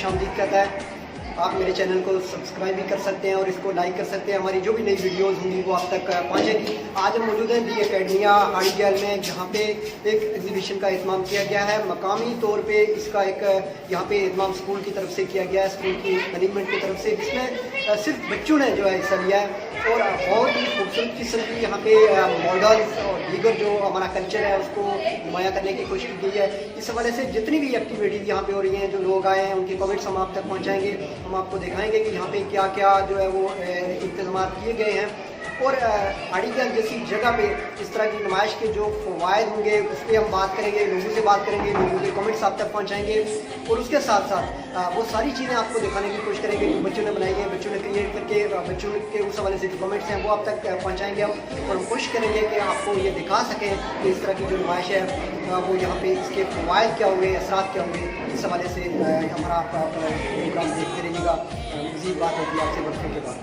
खुशामदीद कहता है। आप मेरे चैनल को सब्सक्राइब भी कर सकते हैं और इसको लाइक कर सकते हैं। हमारी जो भी नई वीडियोस होंगी वो आप तक पहुंचेगी। आज हम मौजूद हैं दी एकेडमिया हाड़ीगैल में, जहां पे एक एग्जीबिशन का एहतमाम किया गया है। मकामी तौर पे इसका एक यहाँ पे एहतमाम स्कूल की तरफ से किया गया है, स्कूल की मैनेजमेंट की तरफ से, जिसमें सिर्फ बच्चों ने जो है हिस्सा लिया है और बहुत ही खूबसूरत किस्म की यहाँ पे मॉडल्स और दीगर जो हमारा कल्चर है उसको नुमाया करने की कोशिश की गई है। इस हवाले से जितनी भी एक्टिविटीज़ यहाँ पे हो रही हैं, जो लोग आए हैं उनके कमेंट्स हम आप तक पहुँचाएँगे। हम आपको दिखाएंगे कि यहाँ पे क्या क्या जो है वो इंतजाम किए गए हैं और हाड़ीगैल जैसी जगह पे इस तरह की नुमाइश के जो फ़वाइद होंगे उस पर हम बात करेंगे, लोगों से बात करेंगे, लोगों के कमेंट्स आप तक पहुँचाएंगे और उसके साथ साथ वो सारी चीज़ें आपको दिखाने की कोशिश करेंगे जो बच्चों ने बनाई है, बच्चों ने क्रिएट करके बच्चों के उस हवाले से जो कमेंट्स हैं वो आप तक पहुँचाएंगे और हम कोशिश करेंगे कि आपको ये दिखा सकें कि इस तरह की जो नुमाइश है वो यहाँ पे इसके फ़वाइद क्या होंगे, असरात क्या होंगे। इस हवाले से हमारा प्रोग्राम देखते रहिएगा। मज़ीद बात होगी आपसे वक्फे के बाद।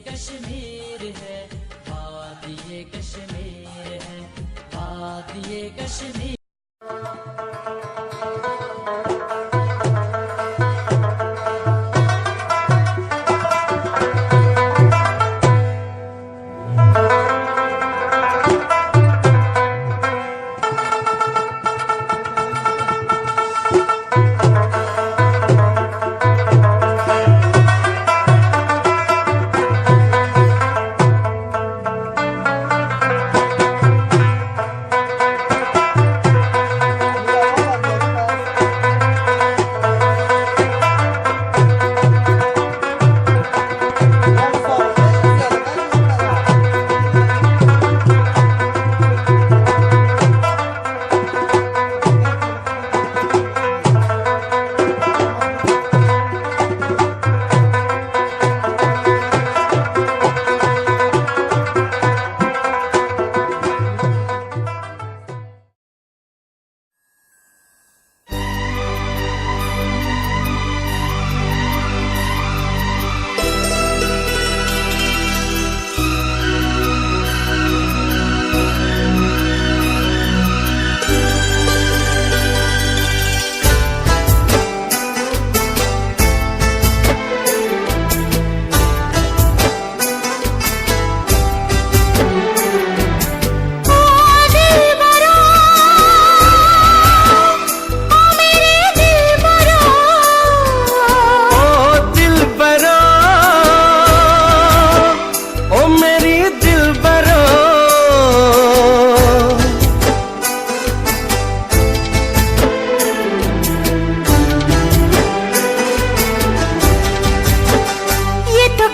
कश्मीर है, बात ये कश्मीर है, बात ये कश्मीर।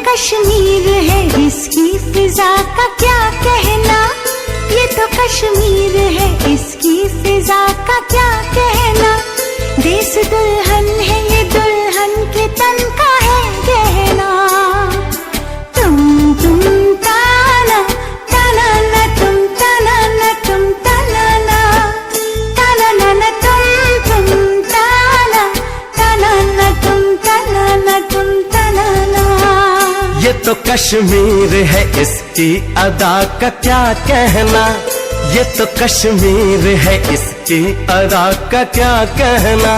कश्मीर है, इसकी फिजा का क्या कहना। ये तो कश्मीर है, इसकी फिजा का क्या कहना। देश दुल्हन है, ये दुल्हन के तन का है गहना। तुम ताना ताना न तुम ताना न तुम ताना न ताना न तुम ताना ताना न तुम ताना न तुम ताना न। ये तो कश्मीर है, इसकी अदा का क्या कहना। ये तो कश्मीर है, इसकी अदा का क्या कहना।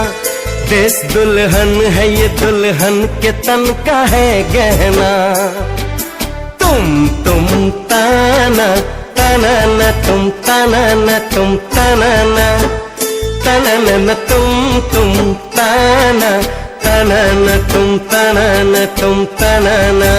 देश दुल्हन है, ये दुल्हन के तन का है गहना। तुम ताना ताना न तुम ताना न तुम ताना न तुम ताना ताना न तुम ताना न तुम ताना न।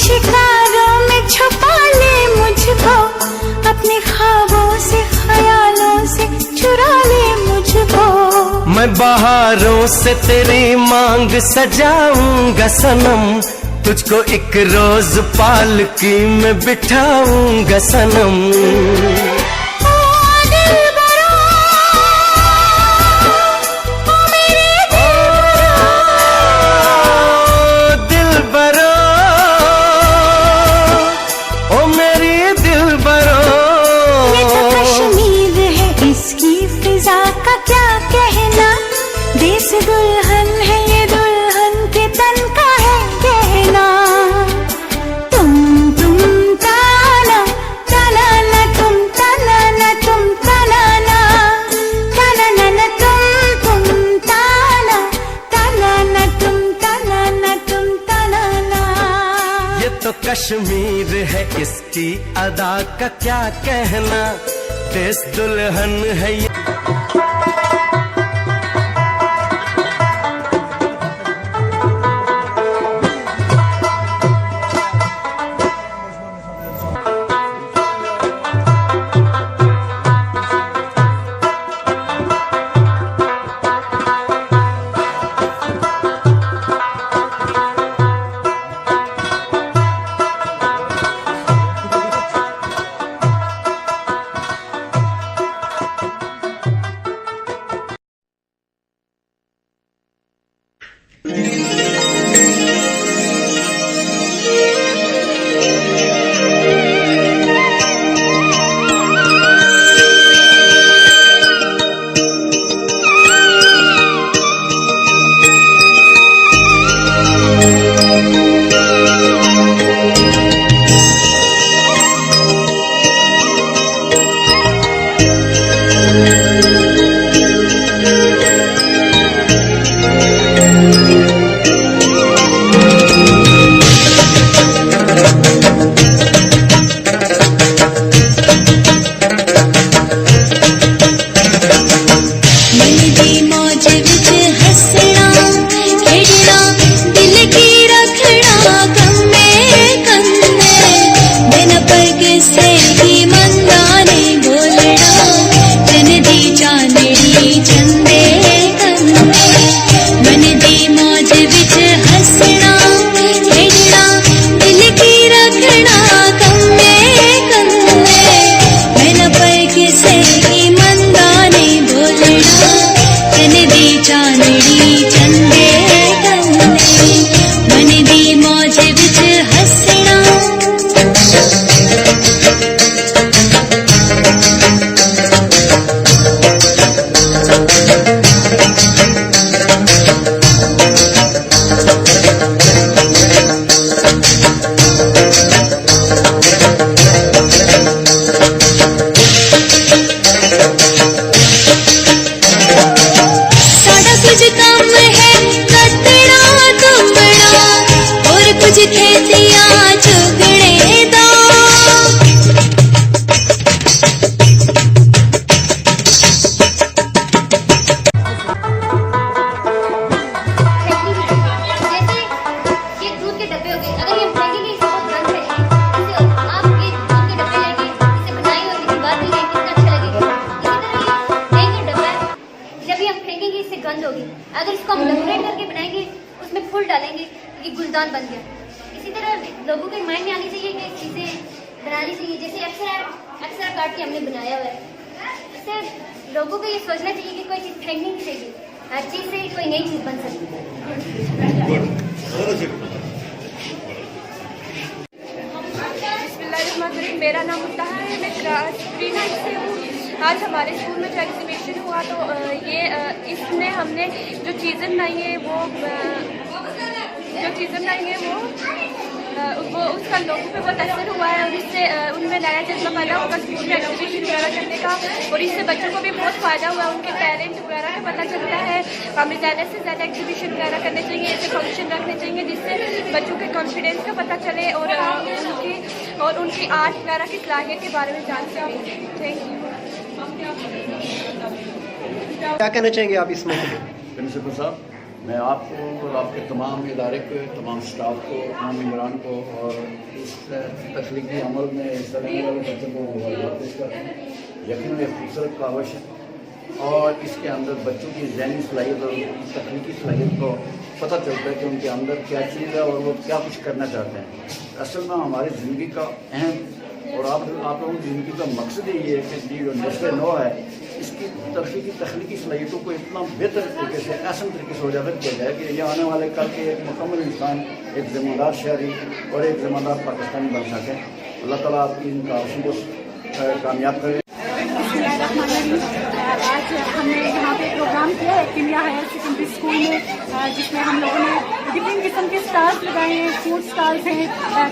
शिकारों में छुपा ले मुझको, अपने ख्वाबों से ख्यालों से चुरा ले मुझको। मैं बहारों से तेरी मांग सजाऊंगा सनम, तुझको एक रोज पालकी में बिठाऊंगा सनम। देश दुल्हन है ये, दुल्हन के तन का है कहना। तुम ताना ताना ना, तुम ताना ना, तुम ताना ना, ताना ना ना, तुम ताना ताना ना, तुम ताना ना, तुम ताना ना। ये तो कश्मीर है, इसकी अदा का क्या कहना। देश दुल्हन है ये। अगर इसको हम डेकोरेट करके बनाएंगे, उसमें फूल डालेंगे, ये गुलदान बन गया। इसी तरह लोगों के माइंड में आनी चाहिए कि चीज़ें बनानी चाहिए, जैसे अक्सर काट के हमने बनाया हुआ है। इससे लोगों को ये सोचना चाहिए कि कोई चीज़ फेंकनी नहीं चाहिए, हर चीज़ से कोई नई चीज़ बन सकती है। मेरा नाम मुत्ताहा है, मैं क्लास 3 से हूँ। आज हमारे स्कूल में जो एग्जीबिशन हुआ तो इसमें हमने जो चीज़ें बनाई है वो उसका लोगों पे बहुत असर हुआ है और इससे उनमें नया जज्बा पैदा होगा स्कूल में एग्जीबिशन वगैरह करने का, और इससे बच्चों को भी बहुत फ़ायदा हुआ, उनके टैलेंट वगैरह का पता चलता है। हमें ज़्यादा से ज़्यादा एग्जीबिशन वगैरह करने चाहिए, ऐसे फंक्शन रखने चाहिए जिससे बच्चों के कॉन्फिडेंस का पता चले और उनकी आर्ट वगैरह की सलाहियत के बारे में जान सकें। Thank you. क्या कहना चाहेंगे आप इस मौके पे? प्रिंसिपल साहब, मैं आपको और आपके तमाम इदारे को, तमाम स्टाफ को, तमाम इमरान को और इस तख्लीकी अमल में हिस्सा लेने वाले बच्चों को मुबारकबाद पेश करते हैं। यकीनन एक खूबसूरत कावश है और इसके अंदर बच्चों की ज़हनी सलाहियत और तकनीकी सलाहियत को पता चलता है कि उनके अंदर क्या चीज़ है और वो क्या कुछ करना चाहते हैं। असल में हमारी ज़िंदगी का अहम और आप लोगों की ज़िंदगी का मकसद ही ये है कि जो नस्ल नौ है इसकी तरक्की की तख्लीकी सलाहियतों को इतना बेहतर तरीके से ऐसा तरीके से उजागर किया जाए कि ये आने वाले कल के एक मुकम्मल इंसान, एक ज़िम्मेदार शहरी और एक ज़िम्मेदार पाकिस्तानी बन सकें। अल्लाह ताला आपकी इन काविशों को कामयाब करे। आज हमने यहाँ पे प्रोग्राम किया है किमिया हायर सेकेंडरी स्कूल में, जिसमें हम लोगों ने डिफरेंट किस्म के स्टॉल्स लगाए हैं, फूड स्टॉल्स हैं,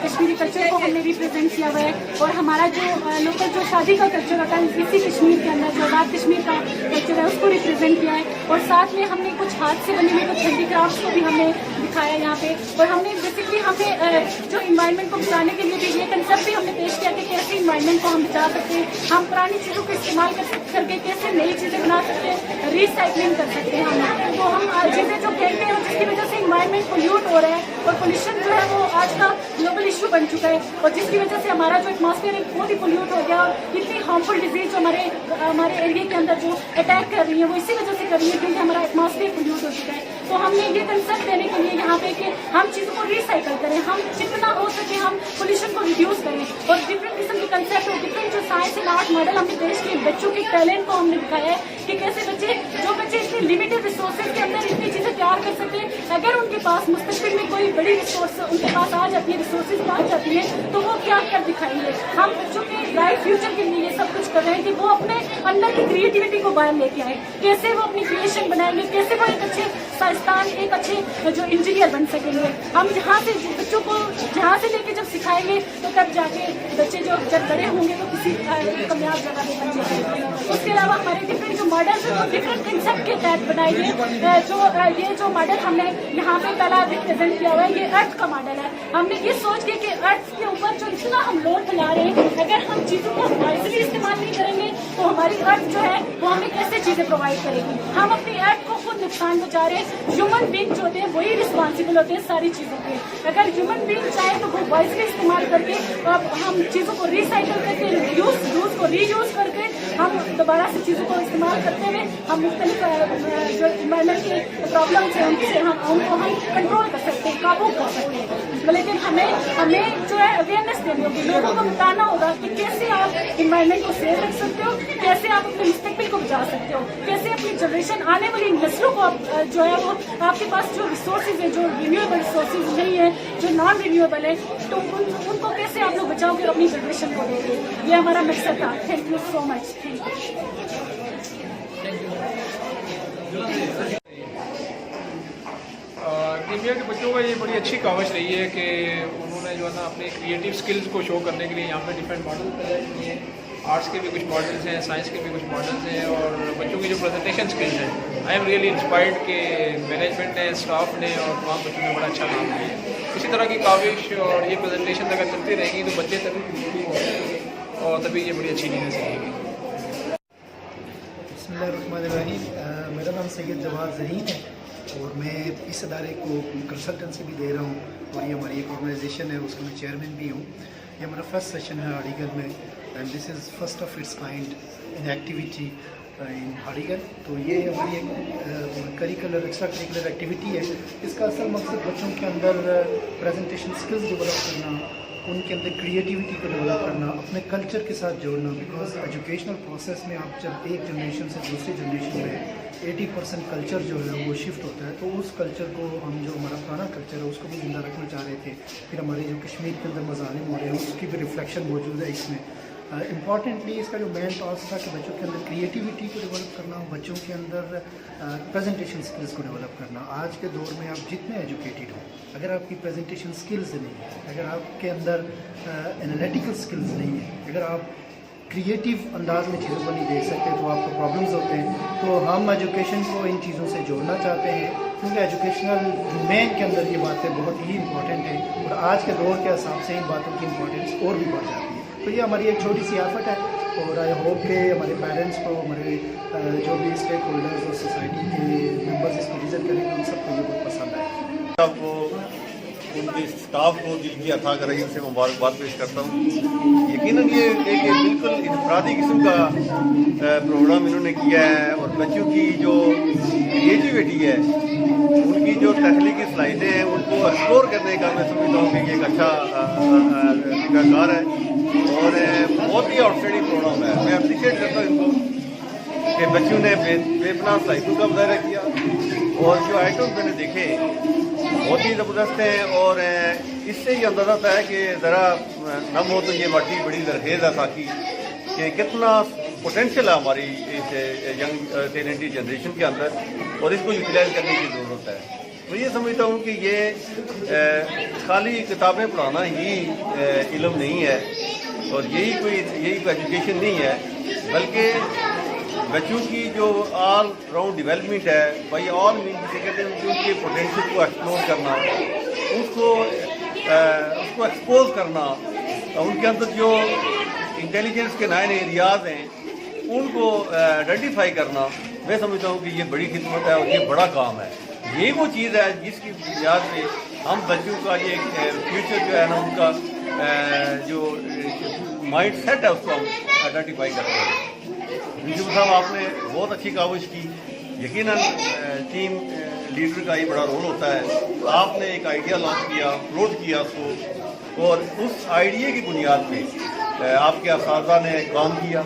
कश्मीरी कल्चर को हमने रिप्रेजेंट किया हुआ है और हमारा जो लोकल जो शादी का कल्चर होता है इसी कश्मीर के अंदर जो आज़ाद कश्मीर का कल्चर है उसको रिप्रेजेंट किया है। और साथ में हमने कुछ हाथ से बने हुए कुछ हैंडीक्राफ्ट्स को भी हमने दिखाया यहाँ पे। और हमने बेसिकली हमें जो इन्वायरमेंट को बचाने के लिए भी ये कंसेप्ट भी हमने पेश किया कि कैसे इन्वायरमेंट को हम बचा सकते हैं, हम पुरानी चीज़ों को इस्तेमाल करके कैसे नई चीज़ें बना सकते हैं, रिसाइकलिंग कर सकते हैं हम। तो हम चीज़ें जो फेंकते हैं जिसकी वजह से इन्वायरमेंट पोल्यूट हो रहा है और पोल्यूशन जो है वो आज का ग्लोबल इशू बन चुका है और जिसकी वजह से हमारा जो एटमॉस्फेयर है बहुत ही पोल्यूट हो गया और इतनी हार्मफुल डिजीज जो हमारे एरिया के अंदर जो अटैक कर रही है वो इसी वजह से कर रही है क्योंकि हमारा एटमॉस्फेयर पोल्यूट हो चुका है। तो हमने ये कंसेप्ट देने के लिए यहाँ पे कि हम चीज़ों को रिसाइकल करें, हम जितना हो सके हम पोल्यूशन को रिड्यूस करें और डिफरेंट किस्म के कंसेप्ट और डिफरेंट जो साइंस एंड आर्ट मॉडल हमने देश के बच्चों के टैलेंट को हमने दिखाया है कि कैसे बच्चे इतने लिमिटेड रिसोर्सेज के अंदर इतनी चीज़ें तैयार कर सकते हैं। अगर उनके पास मुस्तकबिल में कोई बड़ी रिसोर्स उनके पास आ जाती है, रिसोर्सेज आ जाती है तो वो क्या कर दिखाएंगे। हम बच्चों के ब्राइट फ्यूचर के लिए ये सब कुछ कर रहे हैं कि वो अपने अंदर की क्रिएटिविटी को बाहर लेके आए, कैसे वो अपनी क्रिएशन बनाएंगे, कैसे वो एक अच्छे साइंसदान, एक अच्छे जो इंजीनियर बन सकेंगे। हम जहाँ से बच्चों को जहाँ से लेके जब सिखाएंगे तो तब जाके बच्चे जो जब बड़े होंगे तो किसी कामयाब जगह पे बन जाएंगे। उसके अलावा हमारे डिफरेंट जो मॉडल्स हैं वो डिफरेंट कंसेप्ट के तहत बनाए गए। ये जो मॉडल हमने यहाँ पे पहला रिप्रेजेंट किया हुआ है ये अर्थ का मॉडल है। हमने ये सोच के कि अर्थ के ऊपर जो इतना हम लोड फैला रहे हैं अगर हम चीज़ों को वाइजली इस्तेमाल नहीं करेंगे तो हमारी अर्थ जो है वो हमें कैसे चीज़ें प्रोवाइड करेगी। हम अपनी अर्थ को खुद नुकसान पहुँचा रहे हैं। ह्यूमन बींग जो होते हैं वही रिस्पॉन्सिबल होते हैं सारी चीज़ों के। अगर ह्यूमन बींग चाहे तो वो वाइजली इस्तेमाल करके हम चीज़ों को रिसाइकिल करके यूज़ को रीयूज़ करके हम दोबारा से चीज़ों को इस्तेमाल करते हुए हम मुख्तलिफ जो इन्वायरमेंट के प्रॉब्लम्स हैं उनसे उनको हम कंट्रोल कर सकते हैं, काबू कर सकते हैं। लेकिन हमें जो है अवेयरनेस देनी होगी, लोगों को बताना होगा कि कैसे आप इन्वायरमेंट को सेव रख सकते हो, कैसे आप अपने मुस्तकबिल को बचा सकते हो, कैसे अपनी जनरेशन आने वाली नस्लों को जो है वो आपके पास जो रिसोर्सेज है जो रिन्यूएबल रिसोर्सेज नहीं है, जो नॉन रिन्यूएबल है, तो उनको कैसे आप लोग बचाओगे अपनी जनरेशन को देंगे। ये हमारा मकसद था। Thank you so much. कीमिया के बच्चों का ये बड़ी अच्छी काविश रही है कि उन्होंने जो है ना अपने क्रिएटिव स्किल्स को शो करने के लिए यहाँ पे डिफरेंट मॉडल तैयार किए हैं। आर्ट्स के भी कुछ मॉडल्स हैं, साइंस के भी कुछ मॉडल्स हैं और बच्चों की जो प्रेजेंटेशन स्किल्स हैं आई एम रियली इंस्पायर्ड कि मैनेजमेंट ने, स्टाफ ने और तमाम बच्चों ने बड़ा अच्छा काम किया है। इसी तरह की काविश और ये प्रेजेंटेशन अगर चलती रहेगी तो बच्चे तभी क्रिएटिव होंगे और तभी ये बड़ी अच्छी चीज़ें सीखेंगे। बिस्मिल्लाहिर्रहमानिर्रहीम। मेरा नाम सैयद जवाद ज़हीन है और मैं इस अदारे को कंसल्टेंसी भी दे रहा हूँ और ये हमारी एक ऑर्गेनाइजेशन है उसका मैं चेयरमैन भी हूँ। ये हमारा फर्स्ट सेशन है अलीगढ़ में and this is first of its kind in activity in Aligarh. तो ये हमारी एक करिकुलर एक्स्ट्रा करिकुलर एक्टिविटी है। इसका असल मकसद बच्चों के अंदर प्रेजेंटेशन स्किल्स डेवलप करना, उनके अंदर क्रिएटिविटी को डेवलप करना, अपने कल्चर के साथ जोड़ना। बिकॉज एजुकेशनल प्रोसेस में आप जब एक जनरेशन से दूसरी जनरेशन में 80% कल्चर जो है वो शिफ्ट होता है, तो उस कल्चर को हम जो हमारा पुराना कल्चर है उसको भी ज़िंदा रखना चाह रहे थे। फिर हमारे जो कश्मीर के अंदर मज़ालिम हो रहे हैं उसकी भी रिफ्लेक्शन मौजूद है इसमें। इम्पॉर्टेंटली इसका जो मेन टास्क था कि बच्चों के अंदर क्रिएटिविटी को डेवलप करना, बच्चों के अंदर प्रेजेंटेशन स्किल्स को डेवलप करना। आज के दौर में आप जितने एजुकेटेड हो, अगर आपकी प्रेजेंटेशन स्किल्स नहीं है, अगर आपके अंदर एनालिटिकल स्किल्स नहीं है, अगर आप क्रिएटिव अंदाज में चीज़ों को नहीं देख सकते तो आपको प्रॉब्लम्स होते हैं। तो हम एजुकेशन को इन चीज़ों से जोड़ना चाहते हैं क्योंकि एजुकेशनल डोमेन के अंदर ये बातें बहुत ही इंपॉर्टेंट हैं और आज के दौर के हिसाब से इन बातों की इंपॉर्टेंस और भी बढ़ जाती है। तो ये हमारी एक छोटी सी एफर्ट है और आई होप कि हमारे पेरेंट्स को, हमारे जो भी स्टेक होल्डर्स और सोसाइटी के मेम्बर्स इसको विजिट करेंगे उन सबको ये बहुत पसंद आए। आपको उनके स्टाफ को दिल की अथाह रहीम से मुबारकबाद पेश करता हूँ। यकीनन ये एक बिल्कुल इनफरादी किस्म का प्रोग्राम इन्होंने किया है और बच्चों की जो क्रिएटिविटी है, उनकी जो तख्लीकी सलाहियतें हैं, उनको एक्सप्लोर करने का मैं समझता हूँ कि ये एक अच्छा कार है और बहुत ही आउटस्टैंडिंग प्रोग्राम है। मैं अप्रिशिएट करता हूँ इनको कि बच्चों ने बेपनाह सलाहियतों का मुजाहरा किया और जो आइटम्स मैंने देखे बहुत ही ज़बरदस्त हैं और इससे ये अंदाज़ा होता है कि ज़रा नम हो तो ये माटी बड़ी जरखेज़ है ताकि कि कितना पोटेंशियल है हमारी इस यंग टैलेंटेड जनरेशन के अंदर और इसको यूटिलाइज करने की ज़रूरत है। तो ये समझता हूँ कि ये खाली किताबें पढ़ाना ही इल्म नहीं है और यही कोई एजुकेशन नहीं है, बल्कि बच्चों की जो ऑल राउंड डेवलपमेंट है, भाई ऑल मीन जिसे कहते हैं उनके पोटेंशियल को एक्सप्लोर करना, उसको एक्सपोज करना, उनके अंदर जो इंटेलिजेंस के नए नए एरियाज हैं उनको आइडेंटिफाई करना, मैं समझता हूँ कि ये बड़ी खिदमत है और ये बड़ा काम है। ये वो चीज़ है जिसकी बुनियाद पे हम बच्चों का ये फ्यूचर जो है ना, उनका जो माइंड सेट है उसको हम आइडेंटिफाई करते हैं। प्रिंसिपल साहब, आपने बहुत अच्छी काविश की। यकीनन टीम लीडर का ये बड़ा रोल होता है। आपने एक आइडिया लॉन्च किया, फ्लोट किया उसको और उस आइडिया की बुनियाद पे आपके असातिज़ा ने काम किया,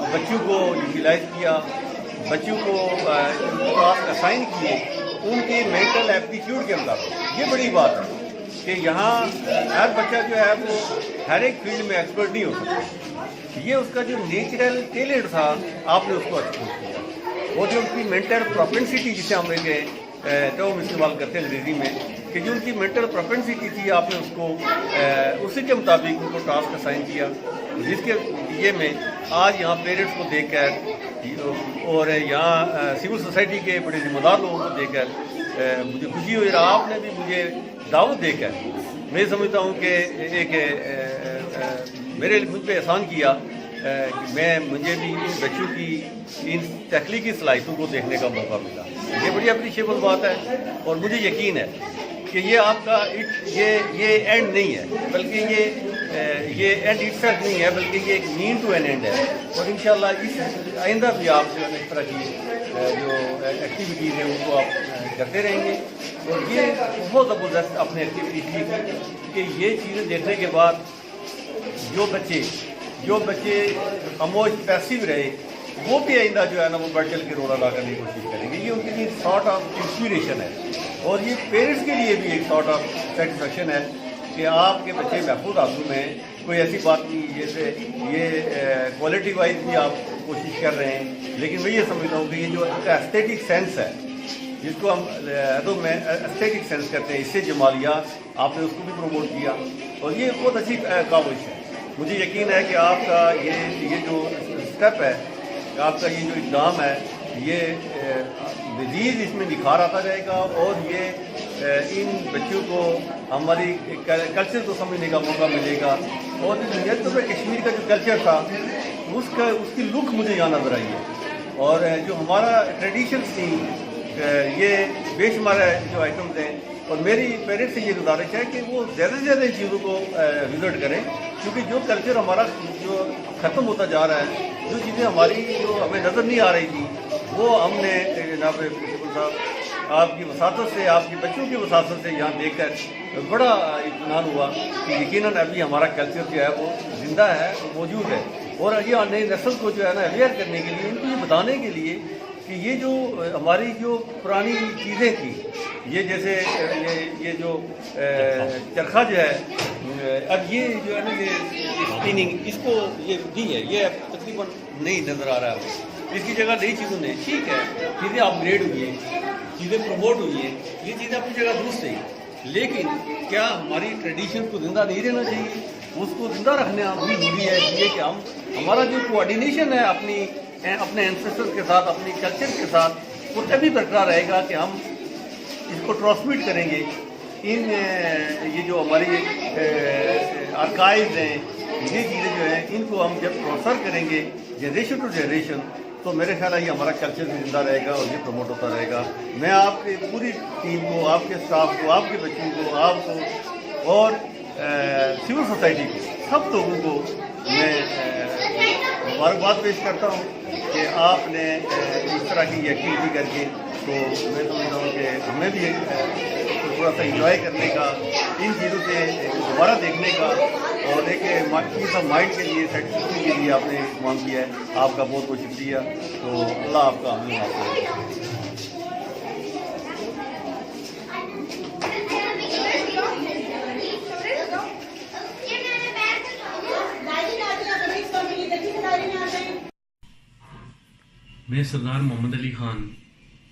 बच्चों को यूटिलाइज किया, बच्चों को टास्क असाइन किए उनके मेंटल एप्टीट्यूड के अंदर। ये बड़ी बात है कि यहाँ हर बच्चा जो है वो हर एक फील्ड में एक्सपर्ट नहीं हो सकता। ये उसका जो नेचुरल टैलेंट था आपने उसको एक्सपोज किया और जो उसकी मेंटल प्रोपेंसिटी जिसे हम टर्म इस्तेमाल करते हैं अंग्रेजी में, कि जो उनकी मेंटल प्रोपेंसिटी थी आपने उसको उसी के मुताबिक उनको टास्क असाइन किया, जिसके लिए मैं आज यहाँ पेरेंट्स को देखकर और यहाँ सिविल सोसाइटी के बड़े जिम्मेदार लोगों को देखकर मुझे खुशी हुई। आपने भी मुझे दावत देकर मैं समझता हूँ कि एक मुझ पर एहसान किया कि मुझे भी इन बच्चों की इन तख्लीकी सलाहियतों को देखने का मौका मिला। ये बड़ी अप्रिशिएबल बात है और मुझे यकीन है कि ये आपका ये एंड नहीं है, बल्कि ये एंड इटसेल्फ नहीं है, बल्कि ये एक मीन टू एन एंड है। और इंशाल्लाह इस आइंदा भी आप जो है इस तरह की जो एक्टिविटीज़ हैं उनको आप करते रहेंगे। और ये बहुत ज़बरदस्त अपने एक्टिविटीज़ की कि ये चीज़ें देखने के बाद जो बच्चे खामोश पैसिव रहे वो भी आइंदा जो है ना वो बढ़ चल के रोल अदा करने की कोशिश करेंगे। ये उनके लिए सॉर्ट ऑफ इंस्पिरेशन है और ये पेरेंट्स के लिए भी एक सॉर्ट ऑफ सेटिस्फेक्शन है कि आपके बच्चे महफूज हाथों में, कोई ऐसी बात नहीं जैसे ये क्वालिटी वाइज भी आप कोशिश कर रहे हैं, लेकिन मैं ये समझता हूँ कि ये जो एस्थेटिक सेंस है जिसको हम तो में एस्थेटिक सेंस करते हैं, इससे जमालिया आपने उसको भी प्रमोट किया और ये बहुत अच्छी काविश है। मुझे यकीन है कि आपका ये जो स्टेप है, आपका ये जो इक़दाम है, ये मज़ीद इसमें निखार आता जाएगा और ये इन बच्चों को हमारी कल्चर को समझने का मौका मिलेगा। और तो कश्मीर का जो कल्चर था उसकी लुक मुझे यहाँ नजर आई है और जो हमारा ट्रेडिशंस थी, ये बेशुमार जो आइटम्स हैं। और मेरी पेरेंट्स से ये गुजारिश है कि वो ज़्यादा से ज़्यादा इन चीज़ों को विज़िट करें, क्योंकि जो कल्चर हमारा जो ख़त्म होता जा रहा है, जो चीज़ें हमारी जो हमें नज़र नहीं आ रही थी, वो हमने जनाब प्रिंसिपल साहब आपकी वसातत से, आपके बच्चों की वसातत से यहाँ देखकर बड़ा इत्मीनान हुआ कि यकीनन अभी हमारा कल्चर जो है वो ज़िंदा है, मौजूद है। और ये नई नस्ल को जो है ना अवेयर करने के लिए, उनको ये बताने के लिए कि ये जो हमारी जो पुरानी चीज़ें थी, ये जैसे ये जो चरखा जो है, अब ये जो है ना ये स्पिनिंग इसको ये दी है, ये अब तकरीबन नहीं नज़र आ रहा है। इसकी जगह नई चीज़ों ने, ठीक है, चीज़ें अपग्रेड हुई हैं, चीज़ें प्रमोट हुई हैं, ये चीज़ें अपनी जगह दुरुस्त है, लेकिन क्या हमारी ट्रेडिशन को ज़िंदा नहीं रहना चाहिए? उसको ज़िंदा रखना भी ज़रूरी है, इसलिए कि हमारा जो कोऑर्डिनेशन है अपने एंसेस्टर्स के साथ, अपने कल्चर के साथ, वो तभी बरकरार रहेगा कि हम इसको ट्रांसमिट करेंगे। ये जो हमारी आर्काइव्स हैं, ये चीज़ें जो हैं, इनको हम जब ट्रांसफ़र करेंगे जनरेशन टू जनरेशन, तो मेरे ख्याल है ये हमारा कल्चर भी जिंदा रहेगा और ये प्रमोट होता रहेगा। मैं आपकी पूरी टीम को, आपके स्टाफ को, आपके बच्चों को, आपको और सिविल सोसाइटी को, सब लोगों को मैं मुबारकबाद पेश करता हूँ कि کہ آپ نے اس طرح کی ایکٹیویٹی کر کے تو میں سمجھتا ہوں کہ ہمیں بھی تھوڑا سا انجوائے کرنے کا، ان چیزوں سے دوبارہ دیکھنے کا، اور ایک پیس آف مائنڈ کے لیے سیٹسفیکشن کے لیے آپ نے اہتمام کیا ہے. آپ کا بہت بہت شکریہ. تو اللہ آپ کا عمل معاف کرے. میں سردار محمد علی خان،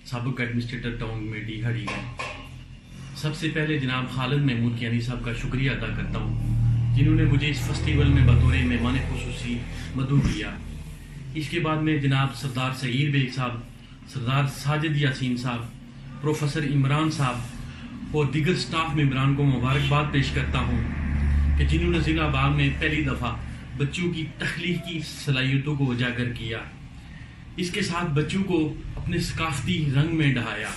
سابق ایڈمنسٹریٹر ٹاؤن کمیٹی ہڑی گئے. سب سے پہلے جناب خالد محمود کیانی صاحب کا شکریہ ادا کرتا ہوں جنہوں نے مجھے اس فیسٹیول میں بطور مہمان خصوصی مدعو کیا. اس کے بعد میں جناب سردار سعید بیگ صاحب، سردار ساجد یاسین صاحب، پروفیسر عمران صاحب اور دیگر سٹاف ممبران کو مبارکباد پیش کرتا ہوں کہ جنہوں نے ضلع باغ میں پہلی دفعہ بچوں کی تخلیقی صلاحیتوں کو اجاگر کیا. اس کے ساتھ بچوں کو اپنے ثقافتی رنگ میں ڈھایا.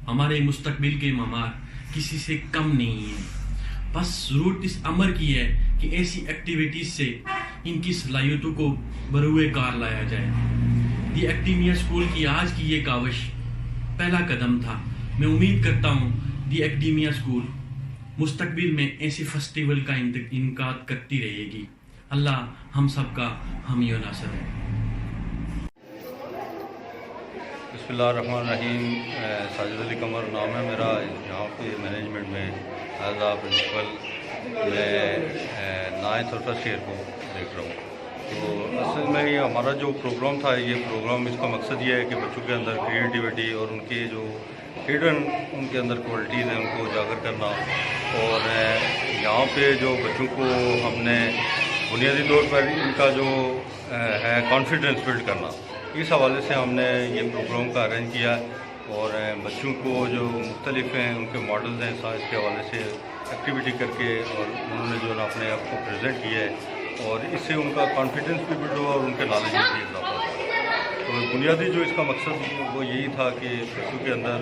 ہمارے مستقبل کے معمار کسی سے کم نہیں ہیں، بس ضرورت اس امر کی ہے کہ ایسی ایکٹیویٹیز سے ان کی صلاحیتوں کو بروئے کار لایا جائے. دی ایکڈیمیا اسکول کی آج کی یہ کاوش پہلا قدم تھا. میں امید کرتا ہوں دی ایکڈیمیا اسکول مستقبل میں ایسے فیسٹیول کا انعقاد کرتی رہے گی. اللہ ہم سب کا حامی و ناصر ہے. بسم اللہ الرحمن الرحیم. ساجد علی قمر نام ہے میرا. یہاں پہ مینجمنٹ میں ایز آ پرنسپل میں 9 اور فرسٹ ایئر کو دیکھ رہا ہوں. تو اصل میں یہ ہمارا جو پروگرام تھا، یہ پروگرام اس کا مقصد یہ ہے کہ بچوں کے اندر کریٹیوٹی اور ان کے جو ہڈن ان کے اندر کوالٹیز ہیں ان کو اجاگر کرنا. اور یہاں پہ جو بچوں کو ہم نے بنیادی طور پر ان کا جو ہے کانفیڈنس بلڈ کرنا، اس حوالے سے ہم نے یہ پروگرام کا ارینج کیا. اور بچوں کو جو مختلف ہیں ان کے ماڈلز ہیں سائنس کے حوالے سے ایکٹیویٹی کر کے، اور انہوں نے جو اپنے آپ کو پریزنٹ کیا ہے، اور اس سے ان کا کانفیڈنس بھی بلڈ ہوا اور ان کے نالج میں بھی اضافہ ہوا. تو بنیادی جو اس کا مقصد وہ یہی تھا کہ بچوں کے اندر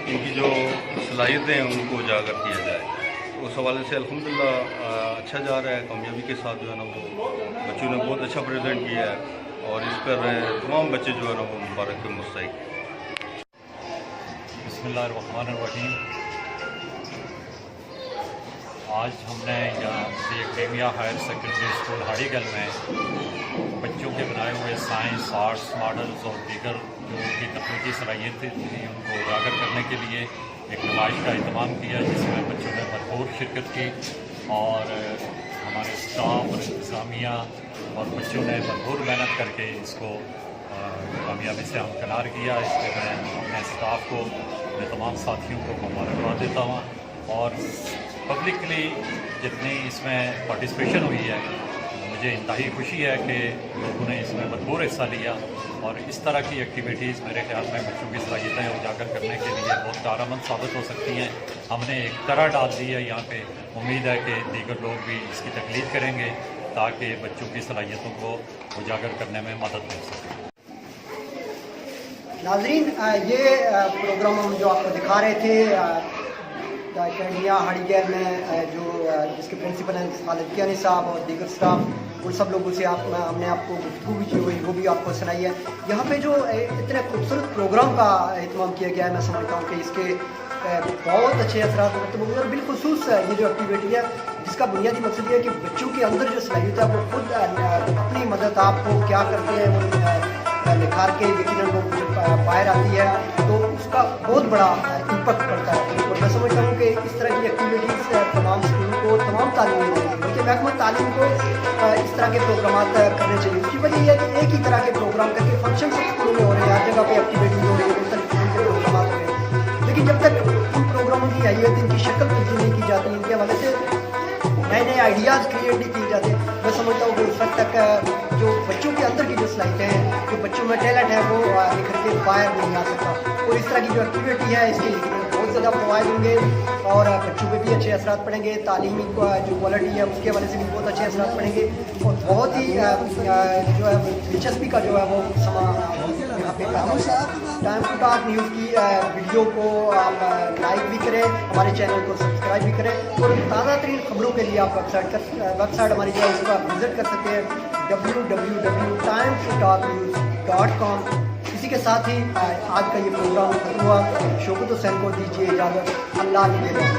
ان کی جو صلاحیتیں ہیں ان کو اجاگر کیا جائے. اس حوالے سے الحمدللہ اچھا جا رہا ہے. کامیابی کے ساتھ جو ہے نا وہ بچوں نے بہت اچھا پریزنٹ کیا ہے، اور اس پر تمام بچے جو ہے نا وہ مبارک کے مستحق. بسم اللہ الرحمن الرحیم. آج ہم نے یہاں دی ایکڈیمیا ہائر سیکنڈری اسکول ہاڑی گل میں بچوں کے بنائے ہوئے سائنس، آرٹس ماڈلز اور دیگر جو ان کی تخلیقی صلاحیتیں تھیں ان کو اجاگر کرنے کے لیے ایک نمائش کا اہتمام کیا، جس میں بچوں نے بھرپور شرکت کی. اور ہمارے اسٹاف اور انتظامیہ اور بچوں نے بھرپور محنت کر کے اس کو کامیابی سے ہمکنار کیا. اس کے میں اپنے اسٹاف کو، اپنے تمام ساتھیوں کو مبارکباد دیتا ہوں. اور پبلکلی جتنی اس میں پارٹیسپیشن ہوئی ہے، مجھے انتہائی خوشی ہے کہ لوگوں نے اس میں بھرپور حصہ لیا. اور اس طرح کی ایکٹیویٹیز میرے خیال میں بچوں کی صلاحیتیں اجاگر کرنے کے لیے بہت کارآمد ثابت ہو سکتی ہیں. ہم نے ایک طرح ڈال دی ہے یہاں پہ. امید ہے کہ دیگر لوگ بھی اس کی تقلید کریں گے تاکہ بچوں کی صلاحیتوں کو اجاگر کرنے میں مدد مل سکے. ناظرین، یہ پروگرام ہم جو آپ کو دکھا رہے تھے ایکڈیمیا ہاڑی گیل میں، جو جس کے پرنسپل ہیں خالد کیانی صاحب اور دیگر اسٹاف، ان سب لوگوں سے ہم نے آپ کو گفتگو بھی کی ہوئی، وہ بھی آپ کو سنائی ہے. یہاں پہ جو اتنے خوبصورت پروگرام کا اہتمام کیا گیا ہے، میں سمجھتا ہوں کہ اس کے بہت اچھے اثرات مرتب ہوئے. اور بالخصوص یہ جو ایکٹیویٹی ہے جس کا بنیادی مقصد یہ ہے کہ بچوں کے اندر جو صلاحیت ہے وہ خود اپنی مدد آپ کو کیا کرتے ہیں وہ نکھار کے یقیناً وہ باہر آتی ہے، تو اس کا بہت بڑا امپیکٹ پڑتا ہے. اور میں سمجھتا ہوں کہ اس طرح کی ایکٹیویٹیز تمام اسکولوں کو، تمام تعلیمی بلکہ محکمہ تعلیم کو اس طرح کے پروگرامات کرنے چاہیے. اس کی وجہ یہ ہے کہ ایک ہی طرح کے پروگرام کر کے فنکشن سب اسکولوں میں ہو رہے ہیں، ہر جگہ پہ ایکٹیویٹیز ہو رہی ہے، مختلف قسم کے پروگرامات ہو رہے ہیں، لیکن جب تک ان پروگراموں کی حیثیت، ان کی شکل تبدیل نہیں کی جاتی، ان کے حوالے سے نئے نئے آئیڈیاز کریٹ نہیں کیے جاتے، میں سمجھتا ہوں کہ اس وقت تک جو بچوں کے اندر کی جو صلاحیتیں ہیں، جو بچوں میں ٹیلنٹ ہے، وہ نکھر کے باہر نہیں آ سکتا. اور اس طرح کی جو ایکٹیویٹی ہے اس کے بہت زیادہ فوائد ہوں گے اور بچوں پہ بھی اچھے اثرات پڑیں گے. تعلیمی جو کوالٹی ہے اس کے حوالے سے بھی بہت اچھے اثرات پڑیں گے. اور بہت ہی جو ہے دلچسپی کا جو ہے وہ سما یہاں پہ ٹائم ٹو ٹاک نیوز کی ویڈیو کو آپ لائک بھی کریں، ہمارے چینل کو سبسکرائب بھی کریں، اور تازہ ترین خبروں کے لیے آپ ویب سائٹ ہماری جو ہے اس کا وزٹ کر سکتے ہیں www.timestalknews.com। इसी के साथ ही आज का ये प्रोग्राम खत्म हुआ। शौकत हुसैन को दीजिए इजाज़त। अल्लाह निगहबान।